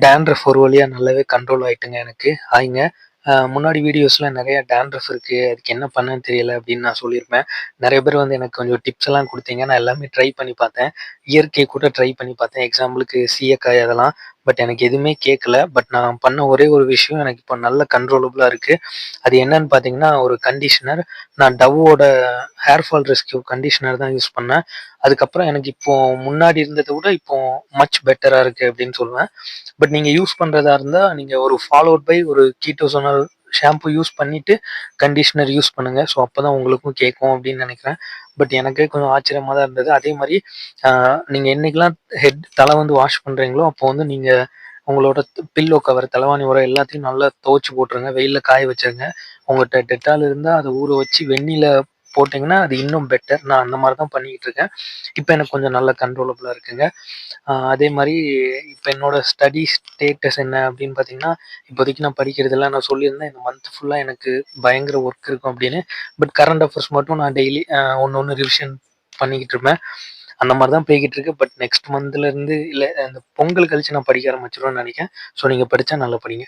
Dandruff ஒரு வழியா நல்லாவே கண்ட்ரோல் ஆயிட்டுங்க எனக்கு. ஹாய்ங்க. முன்னாடி வீடியோஸ்ல நெறைய டாண்ட்ரஃப் இருக்கு. அதுக்கு என்ன பண்ணன்னு தெரியல அப்படின்னு நான் சொல்லியிருப்பேன். நெறைய பேர் வந்து எனக்கு கொஞ்சம் டிப்ஸ் எல்லாம் குடுத்தீங்க. நான் எல்லாமே ட்ரை பண்ணி பார்த்தேன். இயற்கை கூட ட்ரை பண்ணி பார்த்தேன். எக்ஸாம்பிளுக்கு சீயக்காய் அதெல்லாம். பட் எனக்கு எதுவுமே கேட்கல. பட் நான் பண்ண ஒரே ஒரு விஷயம் எனக்கு இப்போ நல்ல கண்ட்ரோலபிளா இருக்கு. அது என்னன்னு பார்த்தீங்கன்னா, ஒரு கண்டிஷனர். நான் டவ்வோட ஹேர் ஃபால் ரெஸ்க்யூ கண்டிஷனர் தான் யூஸ் பண்ணேன். அதுக்கப்புறம் எனக்கு இப்போ முன்னாடி இருந்தத விட இப்போ மச் பெட்டரா இருக்கு அப்படின்னு சொல்லுவேன். பட் நீங்க யூஸ் பண்றதா இருந்தா, நீங்க ஒரு ஃபாலோட் பை ஒரு கீட்டோசோனல் ஷாம்பு யூஸ் பண்ணிட்டு, கண்டிஷனர் யூஸ் பண்ணுங்க. ஸோ அப்பதான் உங்களுக்கும் கேட்கும் அப்படின்னு நினைக்கிறேன். பட் எனக்கே கொஞ்சம் ஆச்சரியமா தான் இருந்தது. அதே மாரி அ நீங்க என்னைக்கெல்லாம் தல வந்து வாஷ் பண்றீங்களோ, அப்போ வந்து நீங்க உங்களோட பில்லோ கவர், தலவாணி உறை எல்லாத்தையும் நல்லா துவச்சு போட்டுருங்க. வெயில்ல காய வச்சுருங்க. உங்கள்ட்ட டெட்டால் இருந்தா அத ஊற வச்சு வெந்நீல போட்டீங்கன்னா, அது இன்னும் பெட்டர். நான் அந்த மாரி தான் பண்ணிக்கிட்டு இருக்கேன். இப்ப எனக்கு கொஞ்சம் நல்ல கண்ட்ரோலபிளா இருக்குங்க. அதே மாரி இப்ப என்னோட ஸ்டடி ஸ்டேட்டஸ் என்ன அப்படின்னு பார்த்தீங்கன்னா, இப்போதைக்கு நான் படிக்கிறதில்ல. நான் சொல்லியிருந்தேன் இந்த மந்த் ஃபுல்லா எனக்கு பயங்கர ஒர்க் இருக்கும் அப்படின்னு. பட் கரண்ட் அஃபேர்ஸ் மட்டும் நான் டெய்லி ஒண்ணு ஒண்ணு ரிவிஷன் பண்ணிக்கிட்டு இருப்பேன். அந்த மாரி தான் போய்க்கிட்டு இருக்கு. பட் நெக்ஸ்ட் மந்த்ல இருந்து இல்ல அந்த பொங்கல் கழிச்சு நான் படிக்க ஆரம்பிச்சுருவேன்னு நெனைக்கிறேன். ஸோ நீங்க படிச்சா நல்லா படிங்க.